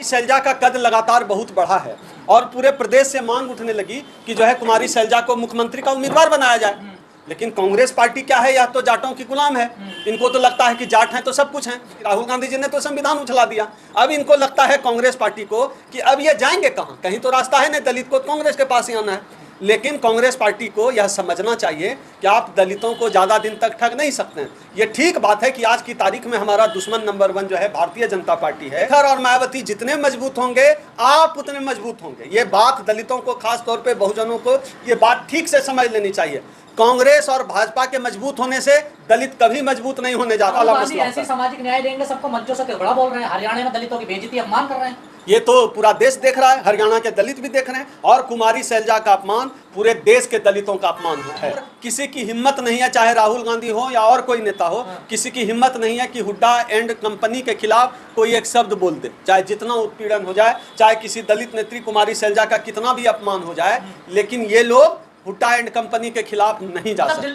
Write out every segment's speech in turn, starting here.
शैलजा का कद लगातार बहुत बढ़ा है और पूरे प्रदेश से मांग उठने लगी कि जो है कुमारी शैलजा को मुख्यमंत्री का उम्मीदवार बनाया जाए। लेकिन कांग्रेस पार्टी क्या है, यह तो जाटों की गुलाम है। इनको तो लगता है कि जाट हैं तो सब कुछ है। राहुल गांधी जी ने तो संविधान उछला दिया। अब इनको लगता है कांग्रेस पार्टी को कि अब ये जाएंगे कहाँ, कहीं तो रास्ता है नहीं, दलित को कांग्रेस के पास ही आना है। लेकिन कांग्रेस पार्टी को यह समझना चाहिए कि आप दलितों को ज़्यादा दिन तक ठग नहीं सकते हैं। ये ठीक बात है कि आज की तारीख में हमारा दुश्मन नंबर 1 जो है भारतीय जनता पार्टी है। शेखर और मायावती जितने मजबूत होंगे आप उतने मजबूत होंगे। ये बात दलितों को, खास तौर पे बहुजनों को ये बात ठीक से समझ लेनी चाहिए। कांग्रेस और भाजपा के मजबूत होने से दलित कभी मजबूत नहीं होने जा रहा। ऐसे सामाजिक न्याय देंगे सबको, मंचों से बड़ा बोल रहे हैं। हरियाणा में दलितों की बेइज्जती, अपमान कर रहे हैं। ये तो पूरा देश देख रहा है, हरियाणा के दलित भी देख रहे हैं। और कुमारी शैलजा का अपमान पूरे देश के दलितों का अपमान है। किसी की हिम्मत नहीं है, चाहे राहुल गांधी हो या और कोई नेता हो, किसी की हिम्मत नहीं है कि हुड्डा एंड कंपनी के खिलाफ कोई एक शब्द बोल दे, चाहे जितना उत्पीड़न हो जाए, चाहे किसी दलित नेत्री कुमारी शैलजा का कितना भी अपमान हो जाए। लेकिन ये लोग हुड्डा एंड कंपनी के खिलाफ नहीं जा सकते।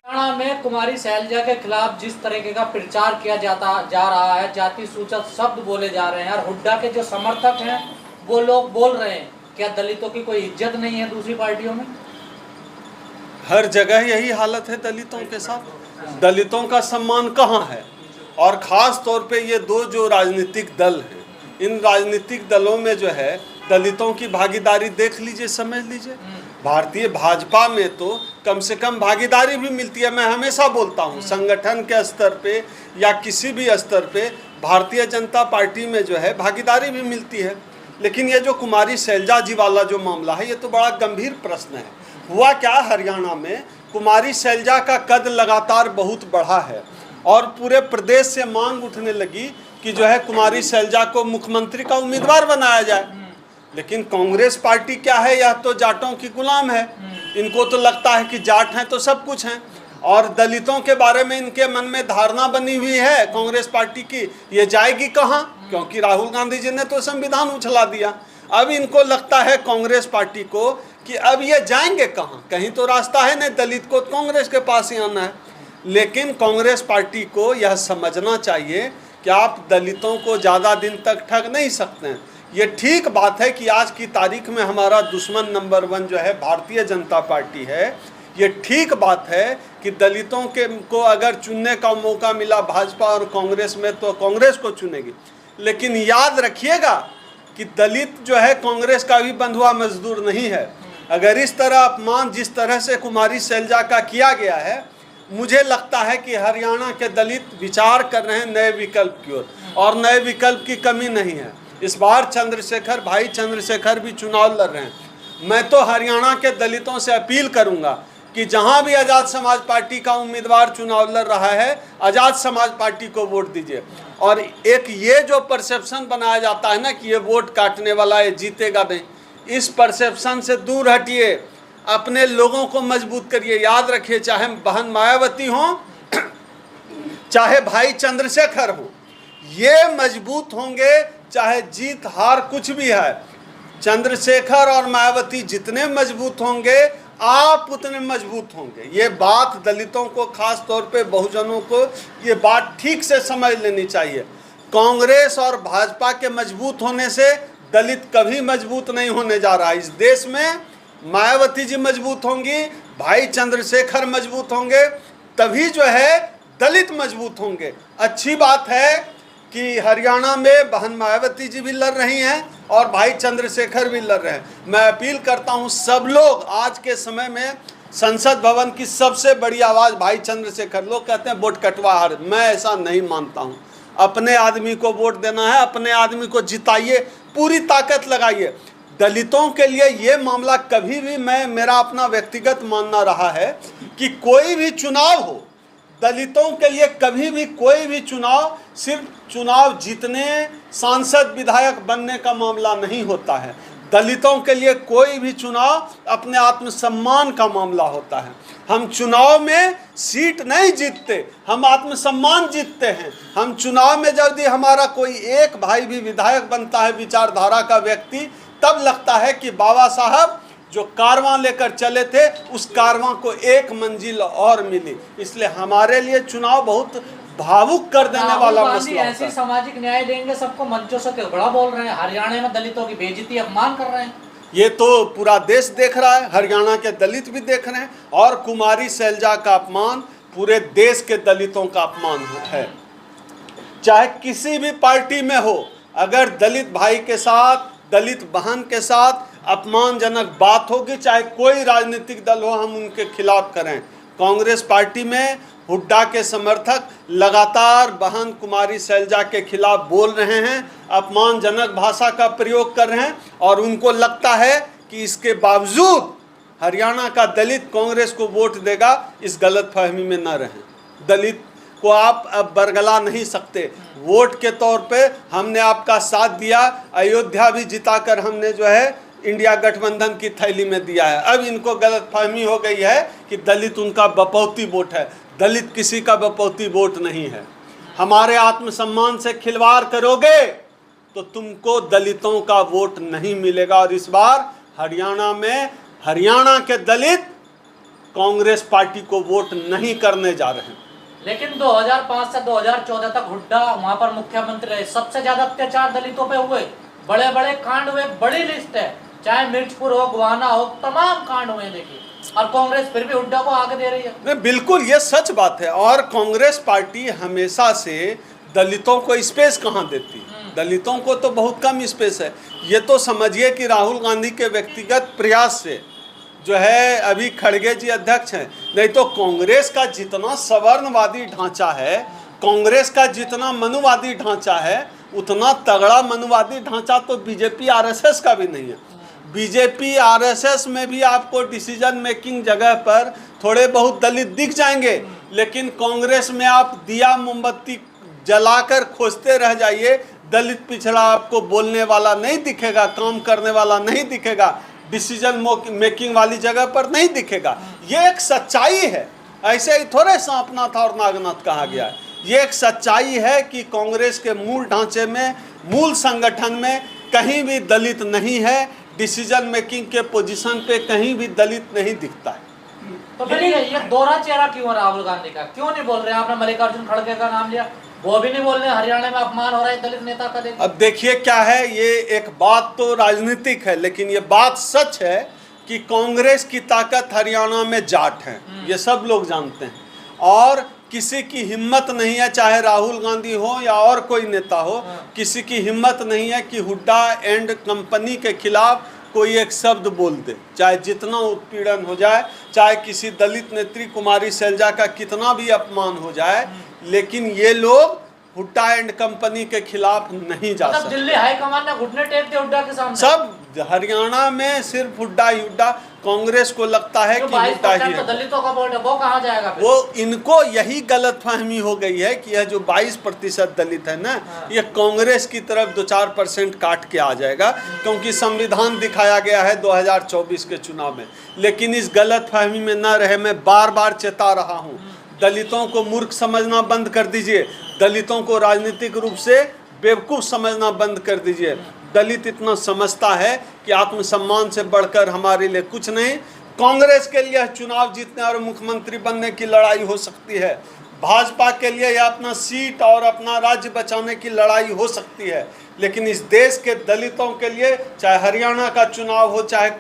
हरियाणा में कुमारी शैलजा के खिलाफ जिस तरीके का प्रचार किया जा रहा है, जाति सूचक शब्द बोले जा रहे हैं और हुड्डा के जो समर्थक हैं वो लोग बोल रहे हैं, क्या दलितों की कोई इज्जत नहीं है दूसरी पार्टियों में? हर जगह यही हालत है दलितों के साथ। दलितों का सम्मान कहाँ है? और ख़ास तौर पे ये दो जो राजनीतिक दल हैं, इन राजनीतिक दलों में जो है दलितों की भागीदारी देख लीजिए, समझ लीजिए। भारतीय भाजपा में तो कम से कम भागीदारी भी मिलती है। मैं हमेशा बोलता हूँ, संगठन के स्तर पे या किसी भी स्तर पे भारतीय जनता पार्टी में जो है भागीदारी भी मिलती है। लेकिन ये जो कुमारी शैलजा जी वाला जो मामला है, ये तो बड़ा गंभीर प्रश्न है। हुआ क्या, हरियाणा में कुमारी शैलजा का कद लगातार बहुत बढ़ा है और पूरे प्रदेश से मांग उठने लगी कि जो है कुमारी शैलजा को मुख्यमंत्री का उम्मीदवार बनाया जाए। लेकिन कांग्रेस पार्टी क्या है, यह तो जाटों की गुलाम है। इनको तो लगता है कि जाट हैं तो सब कुछ हैं। और दलितों के बारे में इनके मन में धारणा बनी हुई है कांग्रेस पार्टी की, ये जाएगी कहाँ, क्योंकि राहुल गांधी जी ने तो संविधान उछला दिया। अब इनको लगता है कांग्रेस पार्टी को कि अब ये जाएंगे कहाँ, कहीं तो रास्ता है नहीं, दलित को कांग्रेस के पास ही आना है। लेकिन कांग्रेस पार्टी को यह समझना चाहिए कि आप दलितों को ज़्यादा दिन तक ठग नहीं सकते हैं। ये ठीक बात है कि आज की तारीख में हमारा दुश्मन नंबर 1 जो है भारतीय जनता पार्टी है। ये ठीक बात है कि दलितों को अगर चुनने का मौका मिला भाजपा और कांग्रेस में तो कांग्रेस को चुनेगी। लेकिन याद रखिएगा कि दलित जो है कांग्रेस का भी बंधुआ मजदूर नहीं है। अगर इस तरह अपमान जिस तरह से कुमारी शैलजा का किया गया है, मुझे लगता है कि हरियाणा के दलित विचार कर रहे हैं नए विकल्प की ओर, और नए विकल्प की कमी नहीं है। इस बार भाई चंद्रशेखर भी चुनाव लड़ रहे हैं। मैं तो हरियाणा के दलितों से अपील करूंगा कि जहां भी आज़ाद समाज पार्टी का उम्मीदवार चुनाव लड़ रहा है, आज़ाद समाज पार्टी को वोट दीजिए। और एक ये जो परसेप्शन बनाया जाता है ना कि ये वोट काटने वाला है, जीतेगा नहीं, इस परसेप्शन से दूर हटिए, अपने लोगों को मजबूत करिए। याद रखिए, चाहे बहन मायावती हो चाहे भाई चंद्रशेखर हो, ये मजबूत होंगे चाहे जीत हार कुछ भी है। चंद्रशेखर और मायावती जितने मजबूत होंगे आप उतने मजबूत होंगे। ये बात दलितों को, खास तौर पे बहुजनों को ये बात ठीक से समझ लेनी चाहिए। कांग्रेस और भाजपा के मजबूत होने से दलित कभी मजबूत नहीं होने जा रहा है। इस देश में मायावती जी मजबूत होंगी, भाई चंद्रशेखर मजबूत होंगे, तभी जो है दलित मजबूत होंगे। अच्छी बात है कि हरियाणा में बहन मायावती जी भी लड़ रही हैं और भाई चंद्रशेखर भी लड़ रहे हैं। मैं अपील करता हूं सब लोग, आज के समय में संसद भवन की सबसे बड़ी आवाज़ भाई चंद्रशेखर। लोग कहते हैं वोट कटवा हार, मैं ऐसा नहीं मानता हूं। अपने आदमी को वोट देना है, अपने आदमी को जिताइए, पूरी ताकत लगाइए। दलितों के लिए ये मामला कभी भी मेरा अपना व्यक्तिगत मानना रहा है कि कोई भी चुनाव हो, दलितों के लिए कभी भी कोई भी चुनाव सिर्फ चुनाव जीतने, सांसद विधायक बनने का मामला नहीं होता है। दलितों के लिए कोई भी चुनाव अपने आत्मसम्मान का मामला होता है। हम चुनाव में सीट नहीं जीतते, हम आत्मसम्मान जीतते हैं। हम चुनाव में यदि हमारा कोई एक भाई भी विधायक बनता है, विचारधारा का व्यक्ति, तब लगता है कि बाबा साहब जो कारवां लेकर चले थे उस कारवां को एक मंजिल और मिली। इसलिए हमारे लिए चुनाव बहुत भावुक कर देने वाला मसला है। ऐसी सामाजिक न्याय देंगे सबको मंचों से बड़ा बोल रहे हैं, हरियाणा में दलितों की बेइज्जती अपमान कर रहे हैं। ये तो पूरा देश देख रहा है, हरियाणा के दलित भी देख रहे हैं, और कुमारी शैलजा का अपमान पूरे देश के दलितों का अपमान है। चाहे किसी भी पार्टी में हो, अगर दलित भाई के साथ, दलित बहन के साथ अपमानजनक बात होगी, चाहे कोई राजनीतिक दल हो, हम उनके खिलाफ करें। कांग्रेस पार्टी में हुड्डा के समर्थक लगातार बहन कुमारी शैलजा के खिलाफ बोल रहे हैं, अपमानजनक भाषा का प्रयोग कर रहे हैं, और उनको लगता है कि इसके बावजूद हरियाणा का दलित कांग्रेस को वोट देगा। इस गलतफहमी में न रहें। दलित को आप अब बरगला नहीं सकते। वोट के तौर पे हमने आपका साथ दिया, अयोध्या भी जिताकर हमने जो है इंडिया गठबंधन की थैली में दिया है। अब इनको गलतफहमी हो गई है कि दलित उनका बपौती वोट है। दलित किसी का बपौती वोट नहीं है। हमारे आत्मसम्मान से खिलवाड़ करोगे तो तुमको दलितों का वोट नहीं मिलेगा। और इस बार हरियाणा में हरियाणा के दलित कांग्रेस पार्टी को वोट नहीं करने जा रहे हैं। लेकिन 2005 से 2014 तक हुड्डा वहां पर मुख्यमंत्री रहे, सबसे ज्यादा अत्याचार दलितों पे हुए, बड़े बड़े कांड हुए, बड़ी लिस्ट है, चाहे मिर्चपुर हो, गोवाना हो, तमाम कांड हुए। देखिए, और कांग्रेस फिर भी हुड्डा को आगे दे रही है। नहीं, बिल्कुल ये सच बात है। और कांग्रेस पार्टी हमेशा से दलितों को स्पेस कहाँ देती है? दलितों को तो बहुत कम स्पेस है। ये तो समझिए कि राहुल गांधी के व्यक्तिगत प्रयास से जो है, अभी खड़गे जी अध्यक्ष हैं, नहीं तो कांग्रेस का जितना सवर्णवादी ढांचा है, कांग्रेस का जितना मनुवादी ढांचा है, उतना तगड़ा मनुवादी ढांचा तो बीजेपी आरएसएस का भी नहीं है। बीजेपी आरएसएस में भी आपको डिसीजन मेकिंग जगह पर थोड़े बहुत दलित दिख जाएंगे, लेकिन कांग्रेस में आप दिया मोमबत्ती जलाकर खोजते रह जाइए, दलित पिछड़ा आपको बोलने वाला नहीं दिखेगा, काम करने वाला नहीं दिखेगा, डिसीजन मेकिंग वाली जगह पर नहीं दिखेगा। ये एक सच्चाई है। ऐसे ही थोड़े सांपनाथ और नागनाथ कहा गया है। ये एक सच्चाई है कि कांग्रेस के मूल ढांचे में, मूल संगठन में कहीं भी दलित नहीं है। डिसीजन मेकिंग के पोजीशन पे कहीं भी दलित नहीं दिखता है। तो फिर ये दोहरा चेहरा क्यों है राहुल गांधी का? क्यों नहीं बोल रहे? आपने मल्लिकार्जुन खड़गे का नाम लिया, वो भी नहीं बोल रहे। हरियाणा में अपमान हो रहा है दलित नेता का। देखिए, अब देखिए क्या है, ये एक बात तो राजनीतिक है, लेकिन ये बात सच है कि कांग्रेस की ताकत हरियाणा में जाट है, ये सब लोग जानते हैं। और किसी की हिम्मत नहीं है, चाहे राहुल गांधी हो या और कोई नेता हो, किसी की हिम्मत नहीं है कि हुड्डा एंड कंपनी के खिलाफ कोई एक शब्द बोल दे, चाहे जितना उत्पीड़न हो जाए, चाहे किसी दलित नेत्री कुमारी शैलजा का कितना भी अपमान हो जाए, लेकिन ये लोग हुड्डा एंड कंपनी के खिलाफ नहीं जा सकते। दिल्ली हाईकमान ने घुटने टेक दिए हुड्डा के सामने। सब हरियाणा में सिर्फ हुड्डा ही हुड्डा। कांग्रेस को लगता है कि हुड्डा ही है। दलितों का वोट है, वो कहाँ जाएगा फिर? वो इनको यही गलतफहमी हो गई है कि यह जो 22% दलित है ना, ये कांग्रेस की तरफ 2-4% काट के आ जाएगा, क्योंकि संविधान दिखाया गया है 2024 के चुनाव में। लेकिन इस गलतफहमी में न रहे। मैं बार बार चेता रहा हूँ, दलितों को मूर्ख समझना बंद कर दीजिए, दलितों को राजनीतिक रूप से बेवकूफ़ समझना बंद कर दीजिए। दलित इतना समझता है कि आत्मसम्मान से बढ़कर हमारे लिए कुछ नहीं। कांग्रेस के लिए चुनाव जीतने और मुख्यमंत्री बनने की लड़ाई हो सकती है, भाजपा के लिए या अपना सीट और अपना राज्य बचाने की लड़ाई हो सकती है, लेकिन इस देश के दलितों के लिए, चाहे हरियाणा का चुनाव हो, चाहे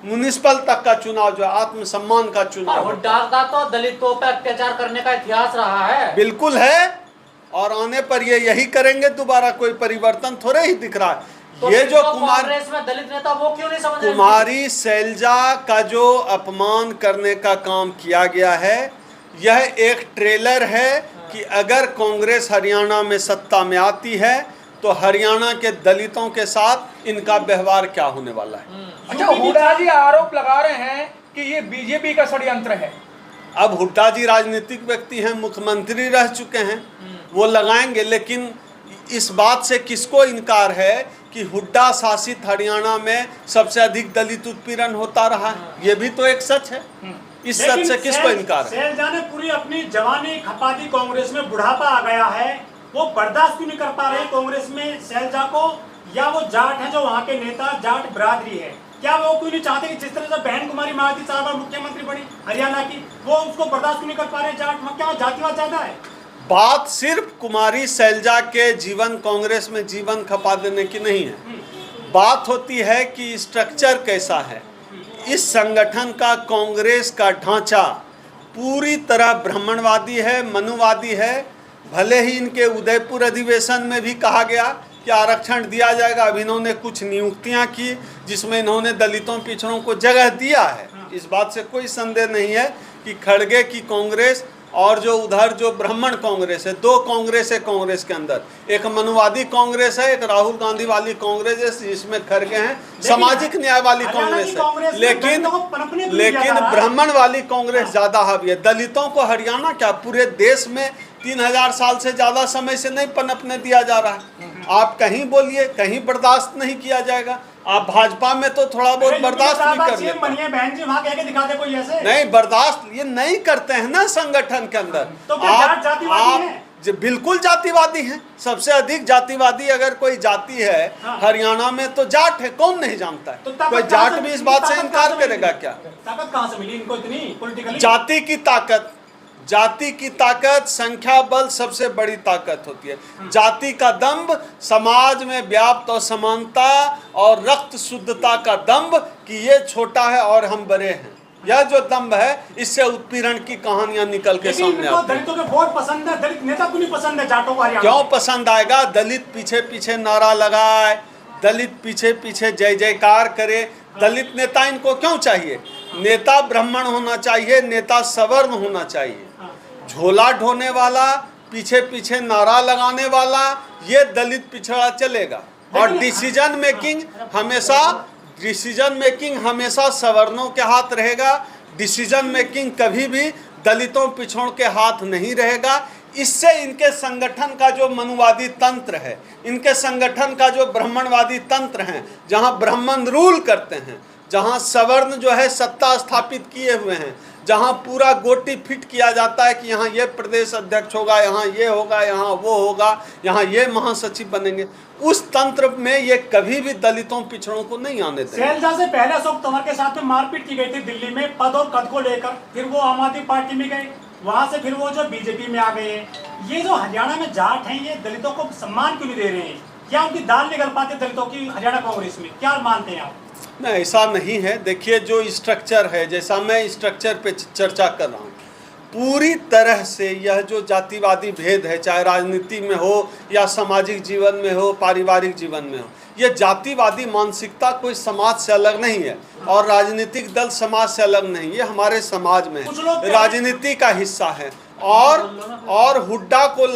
म्युनिसिपल तक का चुनाव, जो आत्मसम्मान का चुनाव हो। हुड्डा का तो दलितों पर अत्याचार करने का इतिहास रहा है। बिल्कुल है, और आने पर ये यही करेंगे दोबारा। कोई परिवर्तन थोड़े ही दिख रहा है। तो ये जो कांग्रेस में दलित नेता वो क्यों नहीं समझ रहे? कुमारी शैलजा का जो अपमान करने का काम किया गया है, यह एक ट्रेलर है कि अगर कांग्रेस हरियाणा में सत्ता में आती है तो हरियाणा के दलितों के साथ इनका व्यवहार क्या होने वाला है। अच्छा, हुड्डा जी आरोप लगा रहे हैं कि ये बीजेपी का षड्यंत्र है। अब हुड्डा जी राजनीतिक व्यक्ति हैं, मुख्यमंत्री रह चुके हैं, वो लगाएंगे, लेकिन इस बात से किसको इनकार है कि हुड्डा शासित हरियाणा में सबसे अधिक दलित उत्पीड़न होता रहा है? ये भी तो एक सच है। इस सच से किसको इनकार है? शैलजा ने पूरी अपनी जवानी खपा दी, कांग्रेस में बुढ़ापा आ गया है, वो बर्दाश्त क्यों नहीं कर पा रहे कांग्रेस में शैलजा को? या वो जाट है जो वहाँ के नेता जाट बिरादरी है, क्या वो क्यों नहीं चाहते कि जिस तरह से बहन कुमारी मायावती 4 बार मुख्यमंत्री बनी हरियाणा की, वो उसको बर्दाश्त क्यों नहीं कर पा रहे? क्या जातिवाद ज्यादा है? बात सिर्फ कुमारी शैलजा के जीवन कांग्रेस में जीवन खपा देने की नहीं है। बात होती है कि स्ट्रक्चर कैसा है। इस संगठन का, कांग्रेस का ढांचा पूरी तरह ब्राह्मणवादी है, मनुवादी है। भले ही इनके उदयपुर अधिवेशन में भी कहा गया कि आरक्षण दिया जाएगा, अब इन्होंने कुछ नियुक्तियां की जिसमें इन्होंने दलितों पिछड़ों को जगह दिया है। इस बात से कोई संदेह नहीं है कि खड़गे की कांग्रेस और जो उधर जो ब्राह्मण कांग्रेस है, दो कांग्रेस है कांग्रेस के अंदर। एक मनुवादी कांग्रेस है, एक राहुल गांधी वाली कांग्रेस है जिसमें खड़गे हैं, सामाजिक न्याय वाली कांग्रेस है। लेकिन ब्राह्मण वाली कांग्रेस ज्यादा हावी है। दलितों को हरियाणा क्या पूरे देश में 3000 साल से ज्यादा समय से नहीं पनपने दिया जा रहा है। आप कहीं बोलिए, कहीं बर्दाश्त नहीं किया जाएगा। आप भाजपा में तो थोड़ा बहुत बर्दाश्त भी कर लेते हैं। बहन जी वहां कह के दिखा दे कोई ऐसे। नहीं, बर्दाश्त ये नहीं करते हैं ना संगठन के अंदर। तो आप बिल्कुल जातिवादी हैं। सबसे अधिक जातिवादी अगर कोई जाति है हरियाणा में तो जाट है। कौन नहीं जानता है? कोई जाट भी इस बात से इनकार करेगा क्या? ताकत कहां से मिली इनको इतनी पॉलिटिकली? जाति की ताकत, जाति की ताकत, संख्या बल सबसे बड़ी ताकत होती है। जाति का दंभ, समाज में व्याप्त असमानता और रक्त शुद्धता का दंभ कि ये छोटा है और हम बड़े हैं, यह जो दंभ है, इससे उत्पीड़न की कहानियां निकल के सामने आती हैं। दलितों के वोट पसंद है, दलित नेता क्यों नहीं पसंद है जाटों को हरियाणा? क्यों पसंद आएगा? दलित पीछे पीछे नारा लगाए, दलित पीछे पीछे जय जयकार करे। दलित नेता इनको क्यों चाहिए? नेता ब्राह्मण होना चाहिए, नेता सवर्ण होना चाहिए। झोला ढोने वाला, पीछे पीछे नारा लगाने वाला, ये दलित पिछड़ा चलेगा। और डिसीजन मेकिंग हमेशा सवर्णों के हाथ रहेगा। डिसीजन मेकिंग कभी भी दलितों पिछड़ों के हाथ नहीं रहेगा। इससे इनके संगठन का जो मनुवादी तंत्र है, इनके संगठन का जो ब्राह्मणवादी तंत्र है, जहां ब्राह्मण रूल करते हैं, जहां सवर्ण जो है सत्ता स्थापित किए हुए हैं, जहां पूरा गोटी फिट किया जाता है कि यहाँ ये प्रदेश अध्यक्ष होगा, यहाँ ये होगा, यहाँ वो होगा, यहाँ ये महासचिव बनेंगे, उस तंत्र में ये कभी भी दलितों पिछड़ों को नहीं आने देंगे। शैलजा से पहले अशोक तंवर के साथ में मारपीट की गई थी दिल्ली में पद और कद को लेकर। फिर वो आम आदमी पार्टी में गए, वहां से फिर वो जो बीजेपी में आ गए हैं। ये जो हरियाणा में जाट हैं, ये दलितों को सम्मान क्यों नहीं दे रहे हैं? क्या उनकी दाल निकल पाते दलितों की हरियाणा कांग्रेस में? क्या मानते हैं आप? नहीं, ऐसा नहीं है। देखिए, जो स्ट्रक्चर है, जैसा मैं स्ट्रक्चर पे चर्चा कर रहा हूँ, पूरी तरह से यह जो जातिवादी भेद है, चाहे राजनीति में हो या सामाजिक जीवन में हो, पारिवारिक जीवन में हो, यह जातिवादी मानसिकता कोई समाज से अलग नहीं है और राजनीतिक दल समाज से अलग नहीं, ये हमारे समाज में राजनीति का हिस्सा है। और हुड्डा को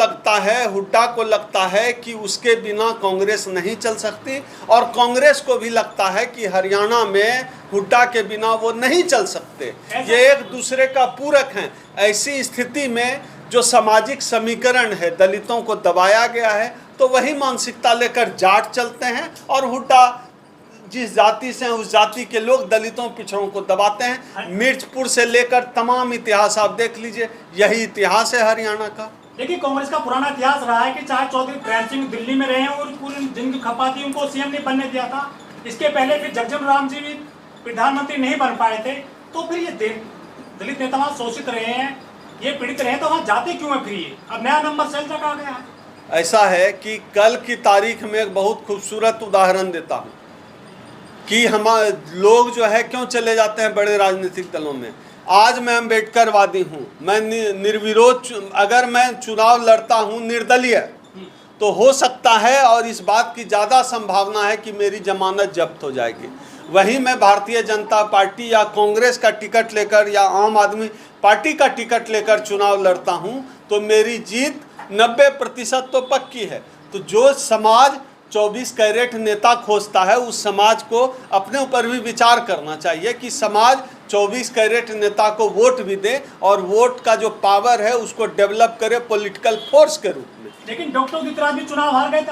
लगता है कि उसके बिना कांग्रेस नहीं चल सकती, और कांग्रेस को भी लगता है कि हरियाणा में हुड्डा के बिना वो नहीं चल सकते। ये एक दूसरे का पूरक हैं। ऐसी स्थिति में जो सामाजिक समीकरण है, दलितों को दबाया गया है, तो वही मानसिकता लेकर जाट चलते हैं और हुड्डा जिस जाति से उस जाति के लोग दलितों पिछड़ों को दबाते हैं। मिर्चपुर से लेकर तमाम इतिहास आप देख लीजिए, यही इतिहास है हरियाणा का। देखिए, कांग्रेस का पुराना इतिहास रहा है कि चाहे चौधरी प्रेम सिंह दिल्ली में रहे हैं और पूरी जिनकी खपा थी उनको सीएम नहीं बनने दिया था। इसके पहले फिर जगजीवन राम जी भी प्रधानमंत्री नहीं बन पाए थे। तो फिर ये दलित नेता वहाँ शोषित रहे हैं, ये पीड़ित रहे, तो वहाँ जाते क्यों है? फिर अब नया नंबर शैलजा का आ गया है। ऐसा है कि कल की तारीख में एक बहुत खूबसूरत उदाहरण देता हूँ कि हम लोग जो है क्यों चले जाते हैं बड़े राजनीतिक दलों में। आज मैं अम्बेडकरवादी हूँ, मैं निर्विरोध, अगर मैं चुनाव लड़ता हूँ निर्दलीय, तो हो सकता है और इस बात की ज़्यादा संभावना है कि मेरी जमानत जब्त हो जाएगी। वहीं मैं भारतीय जनता पार्टी या कांग्रेस का टिकट लेकर या आम आदमी पार्टी का टिकट लेकर चुनाव लड़ता हूँ तो मेरी जीत 90% तो पक्की है। तो जो समाज 24 कैरेट नेता खोजता है, उस समाज को अपने ऊपर भी विचार करना चाहिए कि समाज 24 कैरेट नेता को वोट भी दे और वोट का जो पावर है उसको डेवलप करे पॉलिटिकल फोर्स के रूप में। लेकिन डॉक्टर उदित राज भी चुनाव हार गए।